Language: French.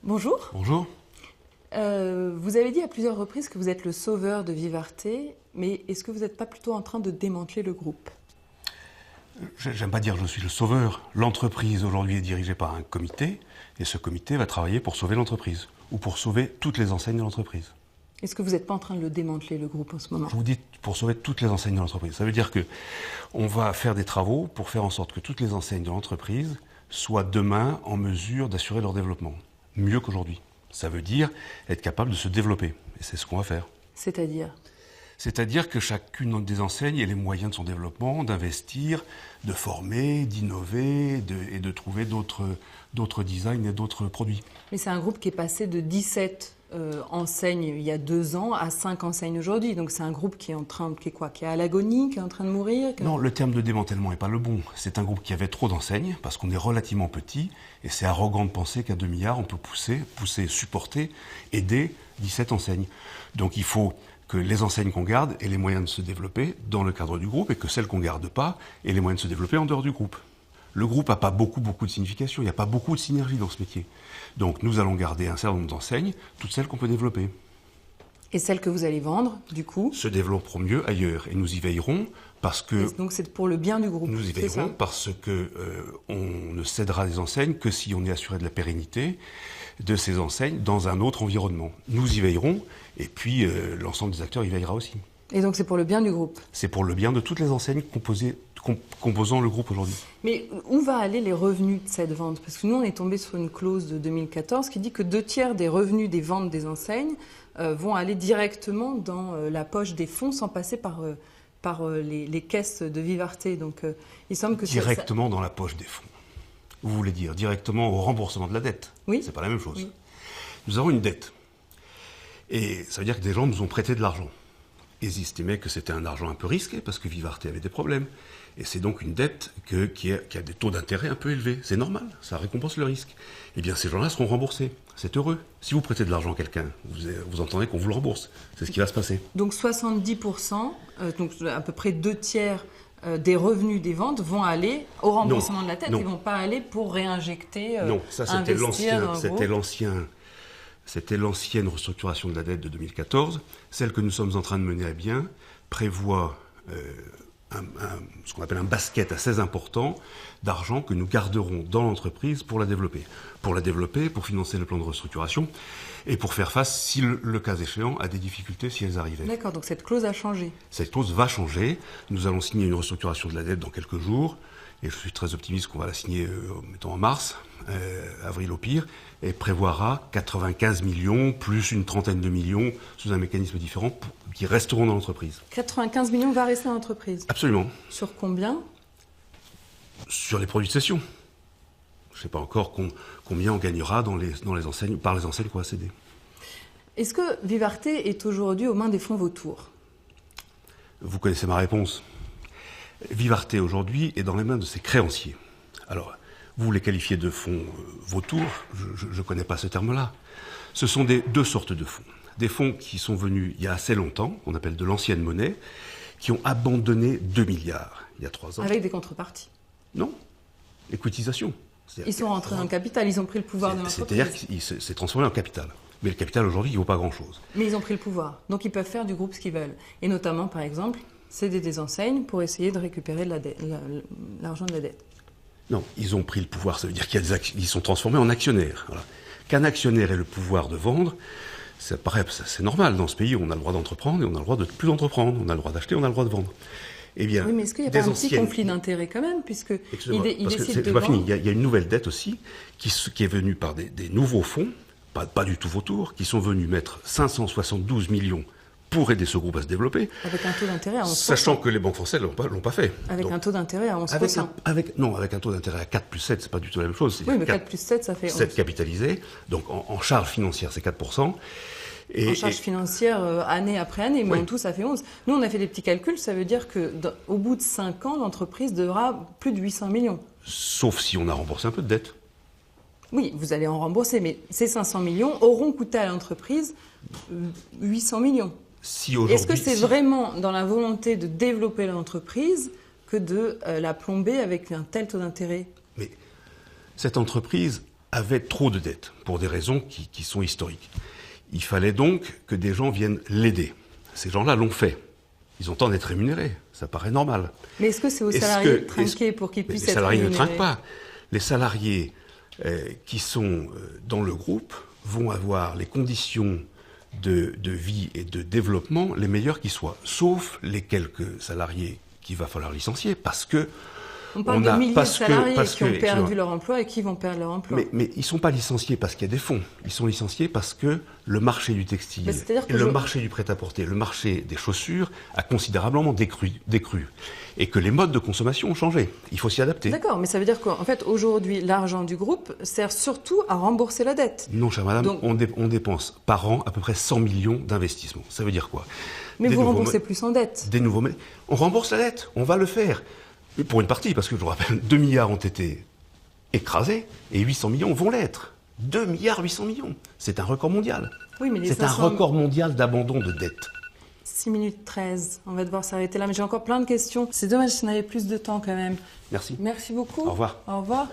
Bonjour. Bonjour. Vous avez dit à plusieurs reprises que vous êtes le sauveur de Vivarte, mais est-ce que vous n'êtes pas plutôt en train de démanteler le groupe? J'aime pas dire que je suis le sauveur. L'entreprise aujourd'hui est dirigée par un comité, et ce comité va travailler pour sauver l'entreprise, ou pour sauver toutes les enseignes de l'entreprise. Est-ce que vous n'êtes pas en train de le démanteler, le groupe, en ce moment? Je vous dis pour sauver toutes les enseignes de l'entreprise. Ça veut dire que on va faire des travaux pour faire en sorte que toutes les enseignes de l'entreprise soient demain en mesure d'assurer leur développement, mieux qu'aujourd'hui. Ça veut dire être capable de se développer, et c'est ce qu'on va faire. C'est-à-dire? C'est-à-dire que chacune des enseignes ait les moyens de son développement, d'investir, de former, d'innover et de trouver d'autres designs et d'autres produits. Mais c'est un groupe qui est passé de 17 enseignes il y a 2 ans à 5 enseignes aujourd'hui. Donc c'est un groupe qui est en train, qui est à l'agonie, qui est en train de mourir. Non, le terme de démantèlement n'est pas le bon. C'est un groupe qui avait trop d'enseignes parce qu'on est relativement petit et c'est arrogant de penser qu'à 2 milliards on peut pousser, supporter, aider 17 enseignes. Donc il faut que les enseignes qu'on garde aient les moyens de se développer dans le cadre du groupe et que celles qu'on ne garde pas aient les moyens de se développer en dehors du groupe. Le groupe n'a pas beaucoup de signification, il n'y a pas beaucoup de synergie dans ce métier. Donc nous allons garder un certain nombre d'enseignes, toutes celles qu'on peut développer. Et celles que vous allez vendre, du coup? Se développeront mieux ailleurs et nous y veillerons parce que... Donc c'est pour le bien du groupe. Nous y veillerons parce que on ne cédera les enseignes que si on est assuré de la pérennité de ces enseignes dans un autre environnement. Nous y veillerons et puis l'ensemble des acteurs y veillera aussi. Et donc c'est pour le bien du groupe? C'est pour le bien de toutes les enseignes composant le groupe aujourd'hui. Mais où va aller les revenus de cette vente? Parce que nous, on est tombé sur une clause de 2014 qui dit que 2/3 des revenus des ventes des enseignes vont aller directement dans la poche des fonds sans passer par les caisses de Vivarte. Donc il semble que directement dans la poche des fonds. Vous voulez dire directement au remboursement de la dette? Oui. C'est pas la même chose. Oui. Nous avons une dette. Et ça veut dire que des gens nous ont prêté de l'argent. Ils estimaient que c'était un argent un peu risqué parce que Vivarte avait des problèmes. Et c'est donc une dette qui a des taux d'intérêt un peu élevés. C'est normal, ça récompense le risque. Eh bien, ces gens-là seront remboursés. C'est heureux. Si vous prêtez de l'argent à quelqu'un, vous entendez qu'on vous le rembourse. C'est ce qui va se passer. Donc 70%, donc à peu près 2/3 des revenus des ventes vont aller au remboursement de la dette. Non. Ils ne vont pas aller pour réinjecter, non, ça c'était l'ancienne restructuration de la dette de 2014. Celle que nous sommes en train de mener à bien prévoit ce qu'on appelle un basket assez important d'argent que nous garderons dans l'entreprise pour la développer. Pour financer le plan de restructuration et pour faire face, si le cas échéant, à des difficultés si elles arrivaient. D'accord, donc cette clause a changé. Cette clause va changer. Nous allons signer une restructuration de la dette dans quelques jours. Et je suis très optimiste qu'on va la signer, mettons en mars, avril au pire, et prévoira 95 millions plus une trentaine de millions sous un mécanisme différent qui resteront dans l'entreprise. 95 millions va rester dans l'entreprise? Absolument. Sur combien? Sur les produits de cession. Je ne sais pas encore combien on gagnera par les enseignes qu'on va céder. Est-ce que Vivarte est aujourd'hui aux mains des fonds vautours? Vous connaissez ma réponse. Vivarte aujourd'hui est dans les mains de ses créanciers. Alors, vous les qualifiez de fonds vautours, je ne connais pas ce terme-là. Ce sont deux sortes de fonds. Des fonds qui sont venus il y a assez longtemps, qu'on appelle de l'ancienne monnaie, qui ont abandonné 2 milliards il y a 3 ans. Avec des contreparties? Non, les cotisations. Ils sont rentrés dans le capital, ils ont pris le pouvoir de l'entreprise. C'est-à-dire qu'il s'est transformé en capital. Mais le capital aujourd'hui, il ne vaut pas grand-chose. Mais ils ont pris le pouvoir, donc ils peuvent faire du groupe ce qu'ils veulent. Et notamment, par exemple, céder des enseignes pour essayer de récupérer l'argent de la dette. Non, ils ont pris le pouvoir, ça veut dire qu'ils sont transformés en actionnaires. Voilà. Qu'un actionnaire ait le pouvoir de vendre, c'est normal. Dans ce pays, on a le droit d'entreprendre et on a le droit de ne plus entreprendre. On a le droit d'acheter, on a le droit de vendre. Eh bien, oui, mais est-ce qu'il n'y a pas un petit conflit d'intérêts quand même, puisque il décide de pas fini. vendre. Il y a une nouvelle dette aussi qui est venue par des nouveaux fonds, pas du tout vautours, qui sont venus mettre 572 millions pour aider ce groupe à se développer. Avec un taux d'intérêt à 11%. Sachant que les banques françaises ne l'ont pas fait. Avec un taux d'intérêt à 11%. Avec un taux d'intérêt à 4 plus 7, c'est pas du tout la même chose. Oui, mais 4 plus 7, ça fait 11. 7 capitalisés. Donc en charge financière, c'est 4%. En charge financière, année après année, mais en tout, ça fait 11. Nous, on a fait des petits calculs, ça veut dire qu'au bout de 5 ans, l'entreprise devra plus de 800 millions. Sauf si on a remboursé un peu de dette. Oui, vous allez en rembourser, mais ces 500 millions auront coûté à l'entreprise 800 millions. Est-ce que c'est vraiment dans la volonté de développer l'entreprise que de la plomber avec un tel taux d'intérêt? Mais cette entreprise avait trop de dettes, pour des raisons qui sont historiques. Il fallait donc que des gens viennent l'aider. Ces gens-là l'ont fait. Ils ont le temps d'être rémunérés, ça paraît normal. Mais est-ce que c'est aux salariés de trinquer pour qu'ils puissent être rémunérés? Les salariés ne trinquent pas. Les salariés qui sont dans le groupe vont avoir les conditions de vie et de développement les meilleures qui soient, sauf les quelques salariés qu'il va falloir licencier, parce que on parle de milliers de salariés qui ont perdu leur emploi et qui vont perdre leur emploi. Mais ils ne sont pas licenciés parce qu'il y a des fonds. Ils sont licenciés parce que le marché du textile, le marché du prêt-à-porter, le marché des chaussures a considérablement décru. Et que les modes de consommation ont changé. Il faut s'y adapter. D'accord, mais ça veut dire qu'en fait, aujourd'hui, l'argent du groupe sert surtout à rembourser la dette. Non, chère madame, donc, on dépense par an à peu près 100 millions d'investissements. Ça veut dire quoi? Mais vous remboursez plus en dette. On rembourse la dette, on va le faire. Pour une partie, parce que je vous rappelle, 2 milliards ont été écrasés et 800 millions vont l'être. 2 milliards 800 millions. C'est un record mondial. Oui, mais c'est un record mondial d'abandon de dette. 6 minutes 13. On va devoir s'arrêter là, mais j'ai encore plein de questions. C'est dommage si on avait plus de temps quand même. Merci. Merci beaucoup. Au revoir. Au revoir.